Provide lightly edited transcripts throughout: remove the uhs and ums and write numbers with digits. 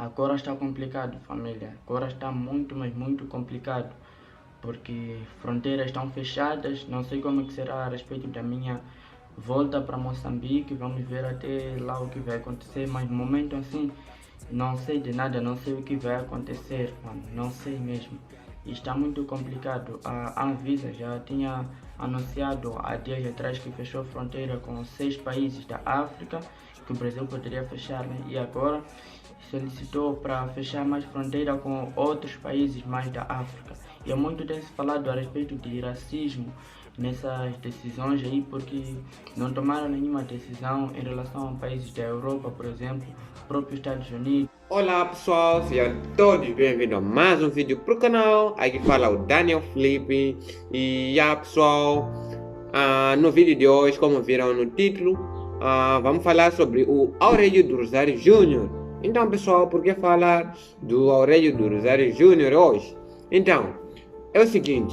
Agora está complicado, família. Agora está muito, mas muito complicado. Porque fronteiras estão fechadas. Não sei como é que será a respeito da minha volta para Moçambique. Vamos ver até lá o que vai acontecer. Mas no momento assim, não sei de nada. Não sei o que vai acontecer, mano. Não sei mesmo. Está muito complicado. A Anvisa já tinha anunciado há dias atrás que fechou fronteira com 6 países da África, que o Brasil poderia fechar, né? E agora solicitou para fechar mais fronteira com outros países mais da África. E é muito tem se falado a respeito de racismo nessas decisões aí, porque não tomaram nenhuma decisão em relação a países da Europa, por exemplo, próprios Estados Unidos. Olá pessoal, sejam todos bem-vindos a mais um vídeo pro canal. Aqui fala o Daniel Felipe. E pessoal, no vídeo de hoje, como viram no título, vamos falar sobre o Aurélio do Rosário Júnior. Então pessoal, por que falar do Aurélio do Rosário Júnior hoje? Então, é o seguinte,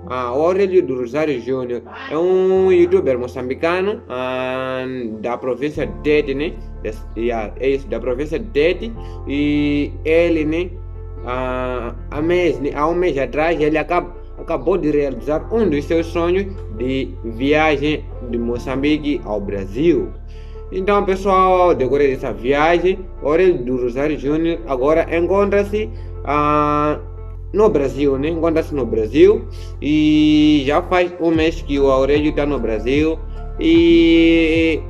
o Aurélio do Rosário Júnior é um youtuber moçambicano da província de Tete, né? É isso, da província de Tete. E ele, né, há um mês atrás, ele acabou de realizar um dos seus sonhos de viagem de Moçambique ao Brasil. Então, pessoal, decorrer dessa viagem, o Aurélio do Rosário Júnior agora encontra-se no Brasil, né? Encontra-se no Brasil e já faz um mês que o Aurélio está no Brasil. E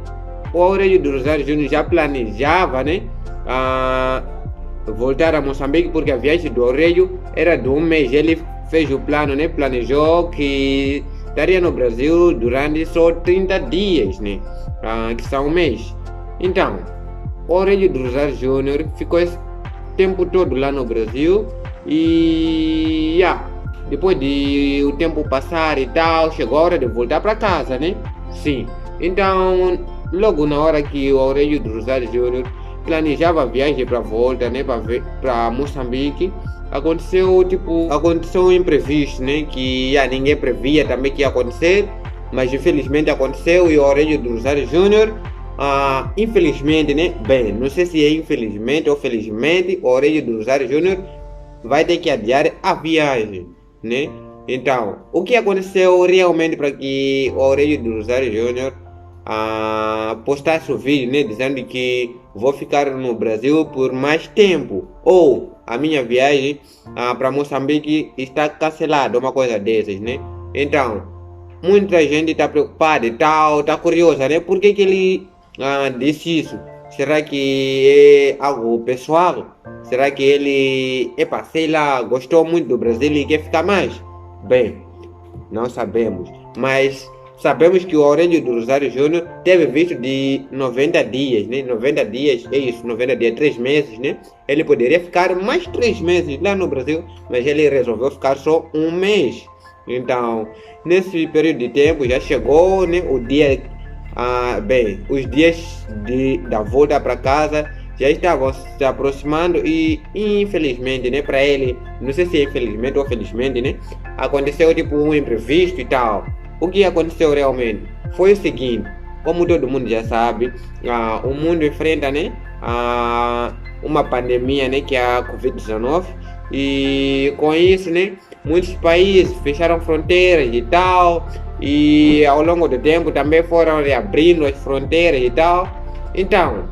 o Aurélio do Rosário Júnior já planejava, né, voltar a Moçambique, porque a viagem do Aurélio era de um mês. Ele fez o plano, né? Planejou que estaria no Brasil durante só 30 dias, né? Que são um mês. Então, o Aurélio do Rosário Júnior ficou esse tempo todo lá no Brasil. E depois de o tempo passar e tal, chegou a hora de voltar para casa, né? Sim. Então, logo na hora que o Aurélio do Rosário Júnior planejava a viagem para volta, né, para Moçambique, aconteceu um imprevisto, né, que ninguém previa também que ia acontecer, mas infelizmente aconteceu. E o Aurélio do Rosário Júnior, infelizmente, né, bem, não sei se é infelizmente ou felizmente, o Aurélio do Rosário Júnior vai ter que adiar a viagem, né? Então, o que aconteceu realmente para que o Aurélio do Rosário Júnior postasse o vídeo, né, dizendo que vou ficar no Brasil por mais tempo, ou a minha viagem para Moçambique está cancelada, uma coisa dessas, né? Então, muita gente está preocupada e tal, está curiosa, né? Por que ele disse isso? Será que é algo pessoal? Será que ele, sei lá, gostou muito do Brasil e quer ficar mais? Bem, não sabemos, mas sabemos que o Aurélio do Rosário Júnior teve visto de 90 dias, né? 90 dias, é isso, 90 dias, 3 meses, né? Ele poderia ficar mais 3 meses lá no Brasil, mas ele resolveu ficar só um mês. Então, nesse período de tempo já chegou, né, o dia, os dias da volta para casa já estavam se aproximando e infelizmente, né, para ele, não sei se é infelizmente ou felizmente, né, aconteceu tipo um imprevisto e tal. O que aconteceu realmente foi o seguinte: como todo mundo já sabe, o mundo enfrenta, né, uma pandemia, né, que é a Covid-19, e com isso, né, muitos países fecharam fronteiras e tal, e ao longo do tempo também foram reabrindo as fronteiras e tal. Então,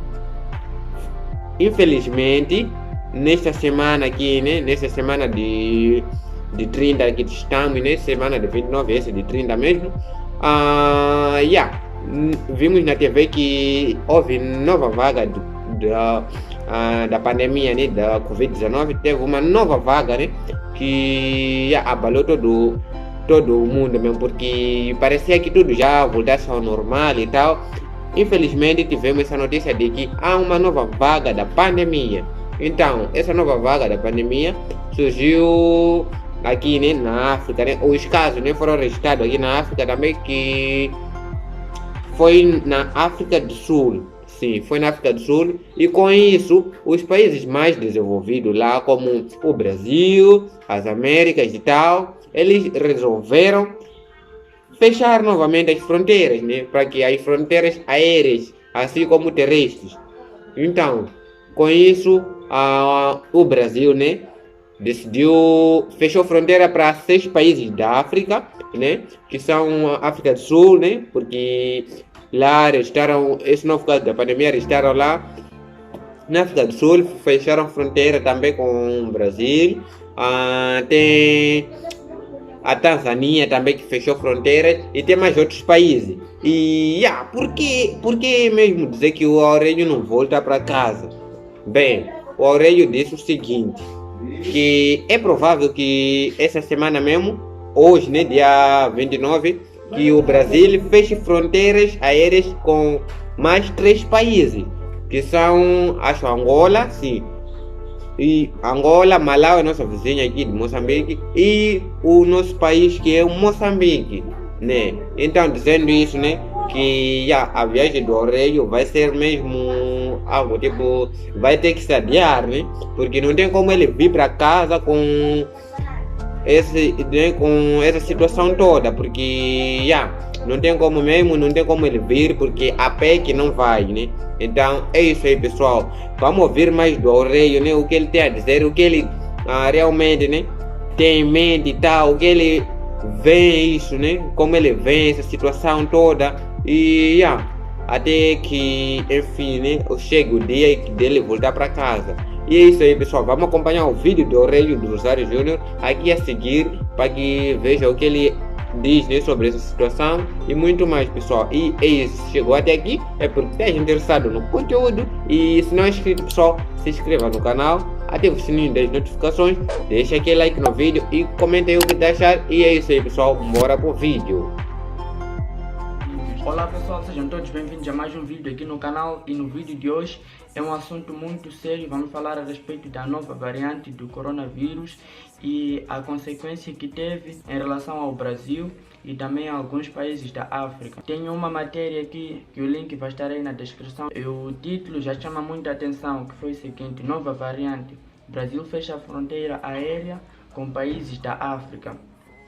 infelizmente, nesta semana aqui, né, nessa semana de 30 que estamos, né, semana de 29, essa de 30 mesmo, vimos na TV que houve nova vaga da pandemia, né, da Covid-19. Teve uma nova vaga, né, que abalou todo o mundo mesmo, porque parecia que tudo já voltasse ao normal e tal. Infelizmente tivemos essa notícia de que há uma nova vaga da pandemia. Então, essa nova vaga da pandemia surgiu aqui, né, na África, né? Os casos, né, foram registrados aqui na África também, que foi na África do Sul. Sim, foi na África do Sul. E com isso, os países mais desenvolvidos lá, como o Brasil, as Américas e tal, eles resolveram fechar novamente as fronteiras, né, para que as fronteiras aéreas, assim como terrestres. Então, com isso, o Brasil, né, fechou fronteira para 6 países da África, né, que são a África do Sul, né, porque lá restaram, esse novo caso da pandemia, restaram lá. Na África do Sul fecharam fronteira também com o Brasil. Tem a Tanzânia também que fechou fronteiras e tem mais outros países. E por que mesmo dizer que o Aurélio não volta para casa? Bem, o Aurélio disse o seguinte, que é provável que essa semana mesmo, hoje, né, dia 29, que o Brasil feche fronteiras aéreas com mais 3 países, que são, acho, Angola, sim, e Angola, Malawi, nossa vizinha aqui de Moçambique, e o nosso país que é o Moçambique, né? Então, dizendo isso, né, que a viagem do Aurélio vai ser mesmo algo tipo, vai ter que se adiar, né? Porque não tem como ele vir para casa com com essa situação toda, porque não tem como mesmo, não tem como ele vir, porque a PEC não vai, né? Então é isso aí, pessoal. Vamos ouvir mais do Aurélio, né? O que ele tem a dizer, o que ele realmente, né, tem em mente e tal, o que ele vê isso, né? Como ele vê essa situação toda e até que, enfim, né, chega o dia dele voltar para casa. E é isso aí, pessoal. Vamos acompanhar o vídeo do Aurélio do Rosário Júnior aqui a seguir, para que veja o que ele diz, né, sobre essa situação e muito mais, pessoal. E é isso. Chegou até aqui é porque esteja interessado no conteúdo. E se não é inscrito, pessoal, se inscreva no canal, ative o sininho das notificações, deixa aquele like no vídeo e comenta aí o que tá achando. E é isso aí, pessoal. Bora pro vídeo. Olá pessoal, sejam todos bem-vindos a mais um vídeo aqui no canal. E no vídeo de hoje é um assunto muito sério. Vamos falar a respeito da nova variante do coronavírus e a consequência que teve em relação ao Brasil e também a alguns países da África. Tenho uma matéria aqui que o link vai estar aí na descrição e o título já chama muita atenção, que foi o seguinte: nova variante, Brasil fecha a fronteira aérea com países da África.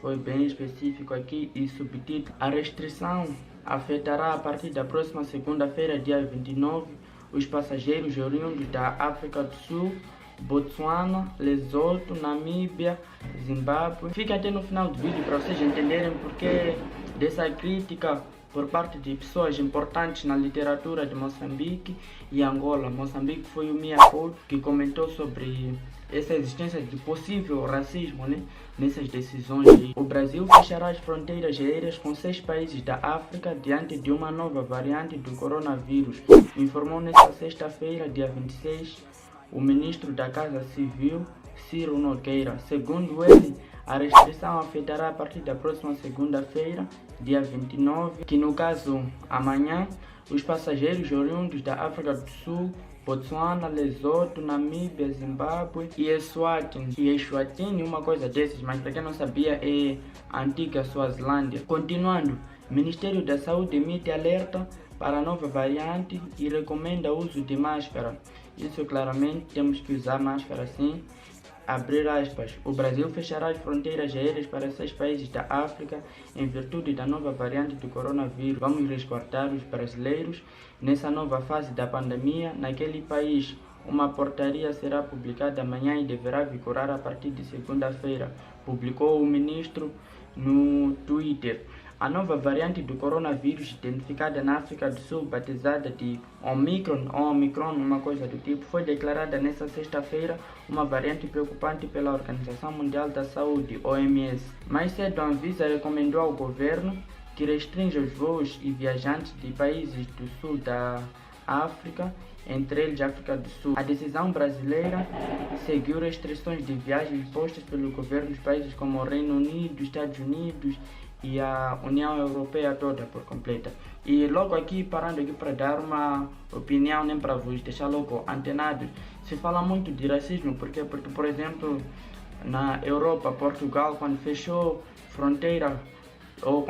Foi bem específico aqui e subtítulo: a restrição afetará a partir da próxima segunda-feira, dia 29, os passageiros oriundos da África do Sul, Botsuana, Lesoto, Namíbia, Zimbábue. Fica até no final do vídeo para vocês entenderem porque dessa crítica por parte de pessoas importantes na literatura de Moçambique e Angola. Moçambique foi o Mia Couto que comentou sobre essa existência de possível racismo, né, nessas decisões. O Brasil fechará as fronteiras aéreas com 6 países da África diante de uma nova variante do coronavírus, informou nesta sexta-feira, dia 26, o ministro da Casa Civil, Ciro Nogueira. Segundo ele, a restrição afetará a partir da próxima segunda-feira, dia 29, que no caso amanhã, os passageiros oriundos da África do Sul, Botsuana, Lesoto, Namíbia, Zimbábue e Eswatini. E Eswatini, uma coisa desses, mas para quem não sabia, é a antiga Suazilândia. Continuando, o Ministério da Saúde emite alerta para a nova variante e recomenda o uso de máscara. Isso claramente temos que usar máscara sim. Abrir aspas, o Brasil fechará as fronteiras aéreas para 6 países da África em virtude da nova variante do coronavírus. Vamos resguardar os brasileiros nessa nova fase da pandemia naquele país. Uma portaria será publicada amanhã e deverá vigorar a partir de segunda-feira, publicou o ministro no Twitter. A nova variante do coronavírus, identificada na África do Sul, batizada de Omicron, uma coisa do tipo, foi declarada nesta sexta-feira uma variante preocupante pela Organização Mundial da Saúde, OMS. Mais cedo, a Anvisa recomendou ao governo que restrinja os voos e viajantes de países do sul da África, entre eles a África do Sul. A decisão brasileira seguiu restrições de viagens impostas pelo governo dos países como o Reino Unido, Estados Unidos e a União Europeia toda por completa. E logo aqui, parando aqui para dar uma opinião, nem para vos deixar logo antenados, se fala muito de racismo, porque por exemplo, na Europa, Portugal, quando fechou fronteira, ou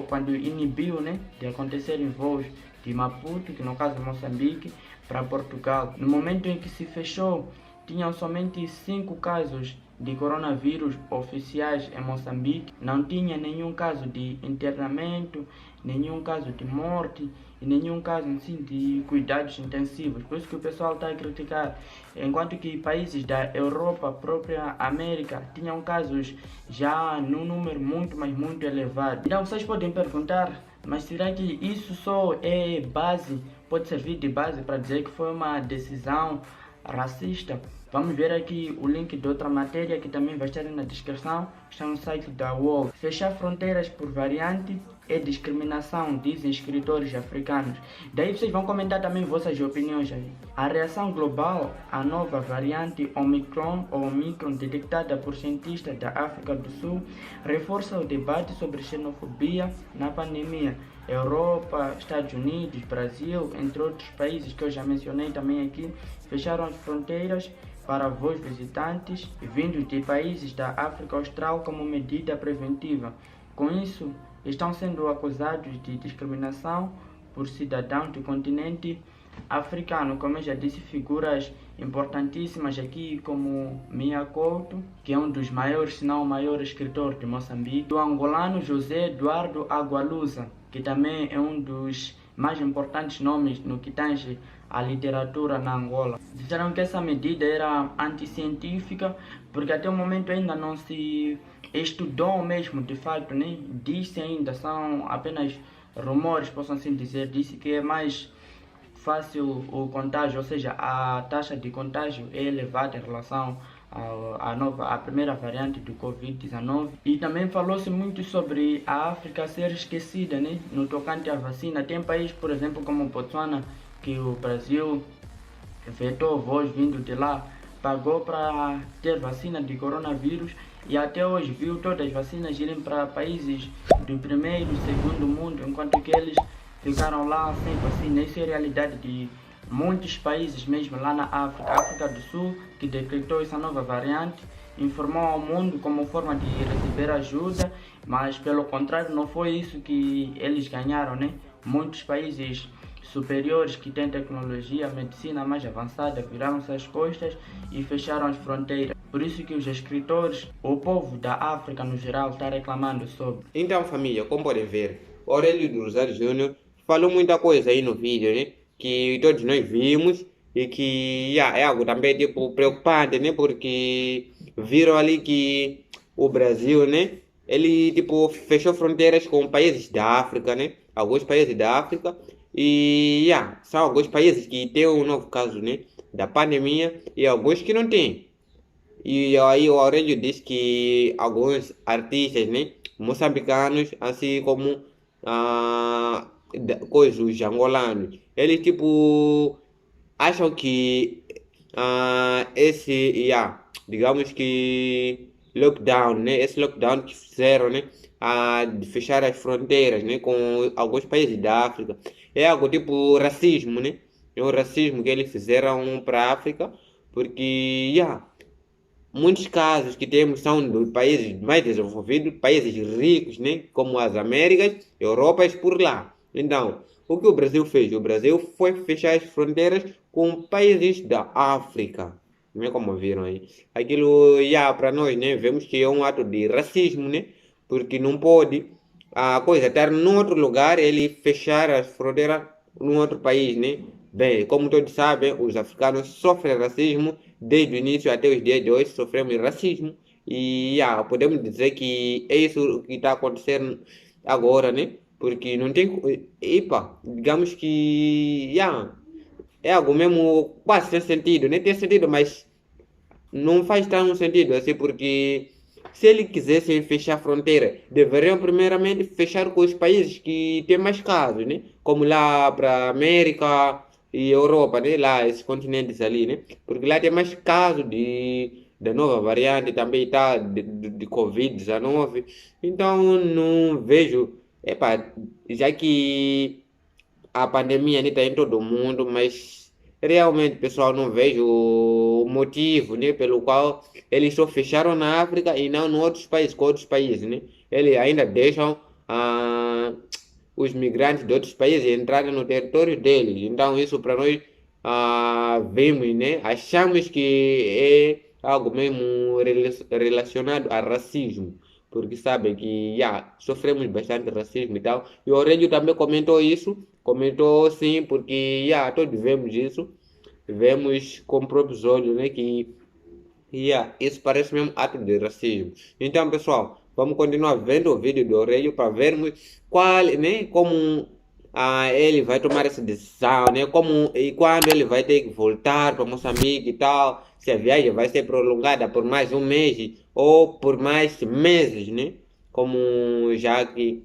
quando inibiu, né, de acontecerem voos de Maputo, que no caso é Moçambique, para Portugal. No momento em que se fechou, tinham somente 5 casos de coronavírus oficiais em Moçambique, não tinha nenhum caso de internamento, nenhum caso de morte e nenhum caso assim, de cuidados intensivos. Por isso que o pessoal está a criticar. Enquanto que países da Europa, própria América, tinham casos já num número muito, mas muito elevado. Então vocês podem perguntar, mas será que isso só é base, pode servir de base para dizer que foi uma decisão racista? Vamos ver aqui o link de outra matéria que também vai estar na descrição, está no site da UOL. Fechar fronteiras por variante é discriminação, dizem escritores africanos. Daí vocês vão comentar também vossas opiniões aí. A reação global à nova variante Omicron ou Omicron detectada por cientistas da África do Sul reforça o debate sobre xenofobia na pandemia. Europa, Estados Unidos, Brasil, entre outros países que eu já mencionei também aqui, fecharam as fronteiras para voos visitantes vindos de países da África Austral como medida preventiva. Com isso, estão sendo acusados de discriminação por cidadãos do continente africano. Como eu já disse, figuras importantíssimas aqui como Mia Couto, que é um dos maiores, se não o maior escritor de Moçambique, o angolano José Eduardo Agualusa, que também é um dos mais importantes nomes no que tange à literatura na Angola. Disseram que essa medida era anticientífica, porque até o momento ainda não se estudou mesmo de fato, né? Disse ainda, são apenas rumores, posso assim dizer. Disse que é mais fácil o contágio, ou seja, a taxa de contágio é elevada em relação à primeira variante do Covid-19. E também falou-se muito sobre a África ser esquecida, né? No tocante à vacina. Tem países, por exemplo, como Botsuana, que o Brasil vetou voos vindo de lá, pagou para ter vacina de coronavírus e até hoje viu todas as vacinas irem para países do primeiro e segundo mundo, enquanto que eles ficaram lá sem vacina. Isso é a realidade de muitos países mesmo lá na África. A África do Sul, que decretou essa nova variante, informou ao mundo como forma de receber ajuda, mas pelo contrário não foi isso que eles ganharam, né? Muitos países superiores que têm tecnologia, medicina mais avançada, viraram-se as costas e fecharam as fronteiras. Por isso que os escritores, o povo da África no geral, está reclamando sobre. Então, família, como podem ver, Aurélio do Rosário Júnior falou muita coisa aí no vídeo, né? Que todos nós vimos e que é algo também tipo preocupante, né? Porque viram ali que o Brasil, né? Ele tipo fechou fronteiras com países da África, né? Alguns países da África e são alguns países que têm um novo caso, né? Da pandemia e alguns que não têm. E aí o Aurélio diz que alguns artistas, né? Moçambicanos, assim como os angolanos, eles tipo acham que digamos que lockdown, né? Esse lockdown que fizeram, né? De fechar as fronteiras, né? Com alguns países da África, é algo tipo racismo, né? É um racismo que eles fizeram para a África, porque muitos casos que temos são dos países mais desenvolvidos, países ricos, né? Como as Américas, Europas por lá. Então, o que o Brasil fez? O Brasil foi fechar as fronteiras com países da África. Não é como viram aí? Aquilo, para nós, né? Vemos que é um ato de racismo, né? Porque não pode a coisa estar num outro lugar, ele fechar as fronteiras num outro país, né? Bem, como todos sabem, os africanos sofrem racismo desde o início até os dias de hoje, sofremos racismo. E podemos dizer que é isso que está acontecendo agora, né? Porque não tem. Epa, digamos que. É algo mesmo quase sem sentido, né? Tem sentido, mas não faz tanto sentido assim, porque se ele quisesse fechar a fronteira, deveriam primeiramente fechar com os países que têm mais casos, né? Como lá para América e Europa, né? Lá, esses continentes ali, né? Porque lá tem mais casos da nova variante, também tá de Covid-19. Então, não vejo, já que a pandemia está em todo mundo, mas realmente, pessoal, não vejo o motivo, né, pelo qual eles só fecharam na África e não em outros países, com outros países, né? Eles ainda deixam os migrantes de outros países entrarem no território deles. Então, isso para nós vemos, né? Achamos que é algo mesmo relacionado a racismo. porque sabem que sofremos bastante racismo e tal. E o Aurélio também comentou isso, comentou sim, porque todos vemos isso, vemos com próprios olhos, né, que isso parece mesmo ato de racismo. Então, pessoal, vamos continuar vendo o vídeo do Aurélio para vermos como ele vai tomar essa decisão, né? Como e quando ele vai ter que voltar para Moçambique e tal, se a viagem vai ser prolongada por mais um mês ou por mais meses, né? Como já que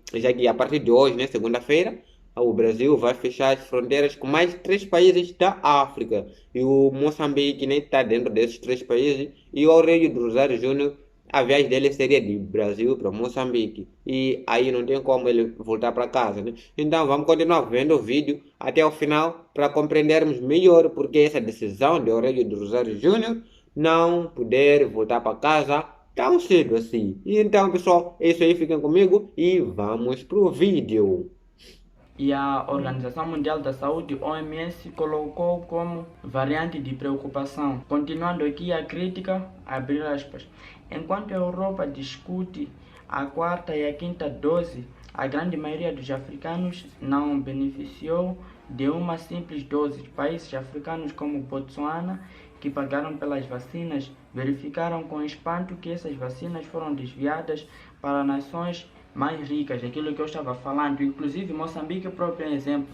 a partir de hoje, né, segunda-feira, o Brasil vai fechar as fronteiras com mais 3 países da África. E o Moçambique nem está dentro desses 3 países. E o Aurélio do Rosário Júnior, a viagem dele seria de Brasil para Moçambique. E aí não tem como ele voltar para casa, né? Então vamos continuar vendo o vídeo até o final para compreendermos melhor porque essa decisão de Aurélio do Rosário Júnior não poder voltar para casa tão cedo assim. Então, pessoal, é isso aí. Fiquem comigo e vamos pro vídeo. E a Organização Mundial da Saúde, OMS, colocou como variante de preocupação. Continuando aqui a crítica, abre aspas. Enquanto a Europa discute a 4ª e a 5ª dose, a grande maioria dos africanos não beneficiou de uma simples dose. Países africanos como Botsuana, que pagaram pelas vacinas, verificaram com espanto que essas vacinas foram desviadas para nações mais ricas, aquilo que eu estava falando. Inclusive Moçambique é o próprio exemplo.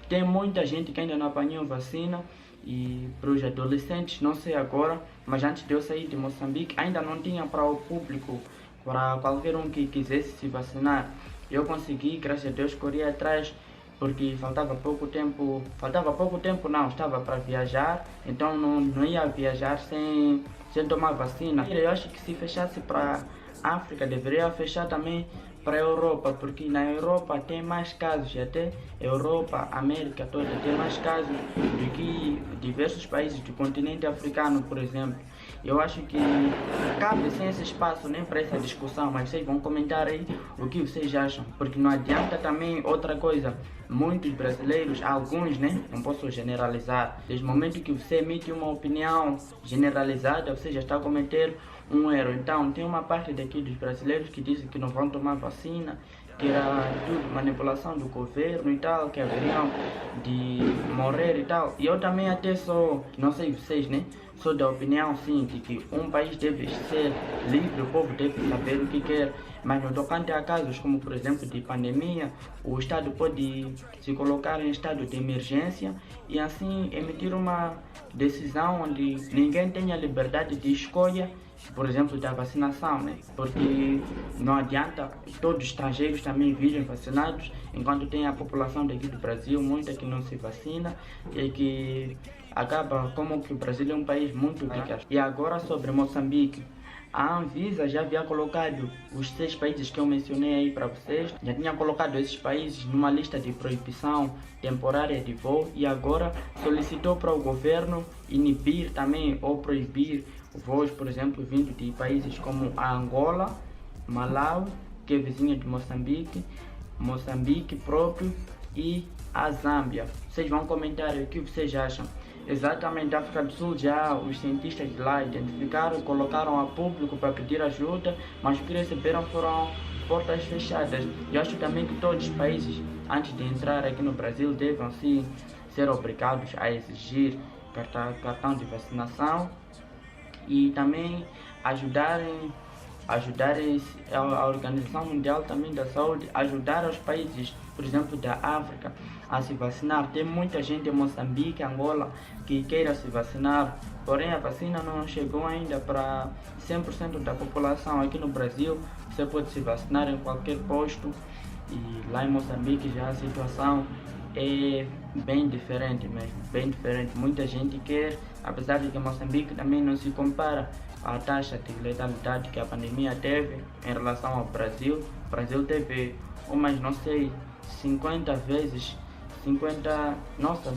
Tem muita gente que ainda não apanhou vacina, e para os adolescentes, não sei agora, mas antes de eu sair de Moçambique ainda não tinha para o público, para qualquer um que quisesse se vacinar. Eu consegui, graças a Deus, corri atrás porque faltava pouco tempo não, estava para viajar, então não ia viajar sem tomar vacina. Eu acho que se fechasse para África, deveria fechar também para a Europa, porque na Europa tem mais casos, até Europa, América toda tem mais casos do que diversos países do continente africano, por exemplo. Eu acho que cabe sem esse espaço nem para essa discussão, mas vocês vão comentar aí o que vocês acham, porque não adianta também outra coisa. Muitos brasileiros, alguns, né, não posso generalizar, desde o momento que você emite uma opinião generalizada, você já está a cometer um erro. Então, tem uma parte daqui dos brasileiros que dizem que não vão tomar vacina, que era tudo manipulação do governo e tal, que haveriam de morrer e tal. E eu também até sou, não sei vocês, né, sou da opinião sim, de que um país deve ser livre, o povo deve saber o que quer. Mas no tocante a casos como, por exemplo, de pandemia, o Estado pode se colocar em estado de emergência e assim emitir uma decisão onde ninguém tenha liberdade de escolha, por exemplo, da vacinação, né? Porque não adianta todos os estrangeiros também virem vacinados, enquanto tem a população daqui do Brasil, muita que não se vacina e que acaba como que o Brasil é um país muito rico. E agora sobre Moçambique, a Anvisa já havia colocado os 6 países que eu mencionei aí para vocês, já tinha colocado esses países numa lista de proibição temporária de voo e agora solicitou para o governo inibir também ou proibir voos, por exemplo, vindo de países como a Angola, Malawi, que é vizinha de Moçambique próprio, e a Zâmbia. Vocês vão comentar o que vocês acham. Exatamente, África do Sul já os cientistas de lá identificaram, colocaram a público para pedir ajuda, mas o que receberam foram portas fechadas. Eu acho também que todos os países, antes de entrar aqui no Brasil, devem sim ser obrigados a exigir cartão de vacinação e também ajudar a Organização Mundial também da Saúde, ajudar os países, por exemplo, da África a se vacinar. Tem muita gente em Moçambique, Angola, que queira se vacinar, porém a vacina não chegou ainda para 100% da população. Aqui no Brasil, você pode se vacinar em qualquer posto e lá em Moçambique já a situação é bem diferente mesmo, bem diferente. Muita gente quer, apesar de que Moçambique também não se compara a taxa de letalidade que a pandemia teve em relação ao Brasil. O Brasil teve umas, não sei, 50 vezes,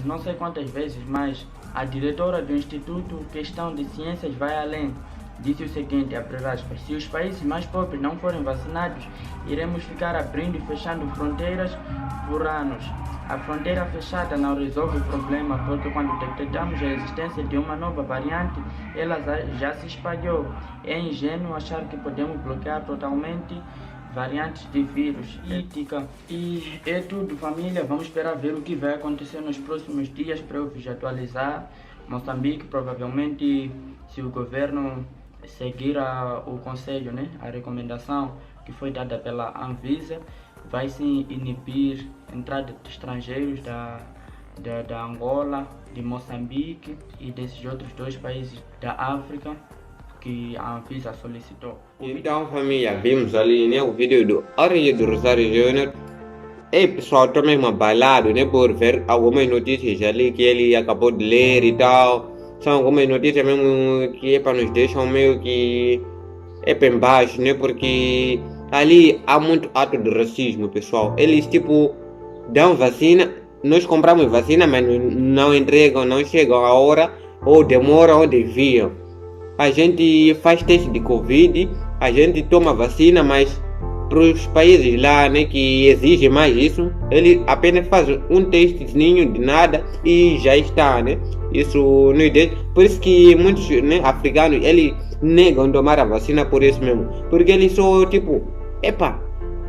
não sei quantas vezes, mas a diretora do Instituto Questão de Ciências vai além. Disse o seguinte, abre aspas, se os países mais pobres não forem vacinados, iremos ficar abrindo e fechando fronteiras por anos. A fronteira fechada não resolve o problema, porque quando detectamos a existência de uma nova variante, ela já se espalhou. É ingênuo achar que podemos bloquear totalmente variantes de vírus. E é tudo, família. Vamos esperar ver o que vai acontecer nos próximos dias para eu vos atualizar. Moçambique, provavelmente, se o governo seguir o conselho, né, a recomendação que foi dada pela Anvisa, vai sim inibir a entrada de estrangeiros da Angola, de Moçambique e desses outros 2 países da África que a Anvisa solicitou. Então, família, vimos ali, né, o vídeo do Orange do Rosário Júnior. E pessoal, estou mesmo abalado, né, por ver algumas notícias ali que ele acabou de ler e tal. São algumas notícias mesmo que nos deixam meio que para embaixo, né, porque ali há muito ato de racismo, pessoal. Eles tipo dão vacina, nós compramos vacina, mas não entregam, não chegam a hora, ou demoram ou deviam. A gente faz teste de Covid, a gente toma vacina, mas para os países lá, né, que exigem mais isso, ele apenas faz um testezinho de nada e já está, né? Isso não é. Por isso que muitos, né, africanos, eles negam tomar a vacina por isso mesmo, porque eles só tipo,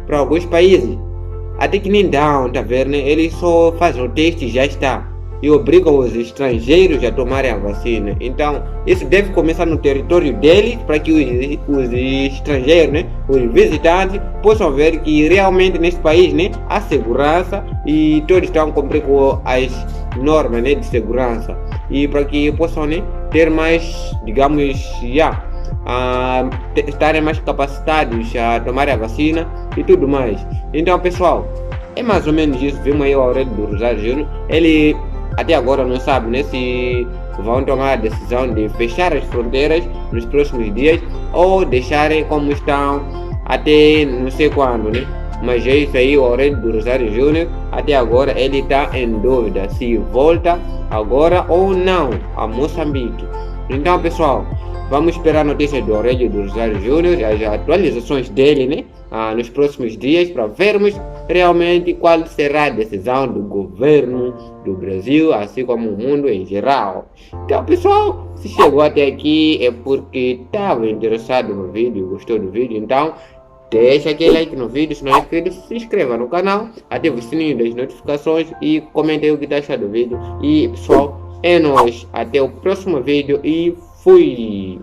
para alguns países até que nem dão, tá vendo, né? Eles só fazem o teste e já está, e obrigam os estrangeiros a tomarem a vacina. Então isso deve começar no território deles, para que os estrangeiros, né, os visitantes, possam ver que realmente nesse país, né, há segurança e todos estão a cumprir com as normas, né, de segurança, e para que possam, né, ter mais, digamos, estarem mais capacitados a tomar a vacina e tudo mais. Então, pessoal, é mais ou menos isso. Vimos aí o Aurélio do Rosário Júnior. Ele até agora não sabe, né, se vão tomar a decisão de fechar as fronteiras nos próximos dias ou deixarem como estão até não sei quando, né? Mas é isso aí, o Aurélio do Rosário Júnior. Até agora ele está em dúvida se volta agora ou não a Moçambique. Então, pessoal, vamos esperar notícias do Aurélio do Rosário Júnior, as atualizações dele, né, nos próximos dias, para vermos realmente qual será a decisão do governo do Brasil, assim como o mundo em geral. Então, pessoal, se chegou até aqui é porque estava interessado no vídeo, gostou do vídeo, então deixa aquele like no vídeo. Se não é inscrito, se inscreva no canal, ative o sininho das notificações e comente aí o que está achando do vídeo. E, pessoal, é nóis, até o próximo vídeo e fui!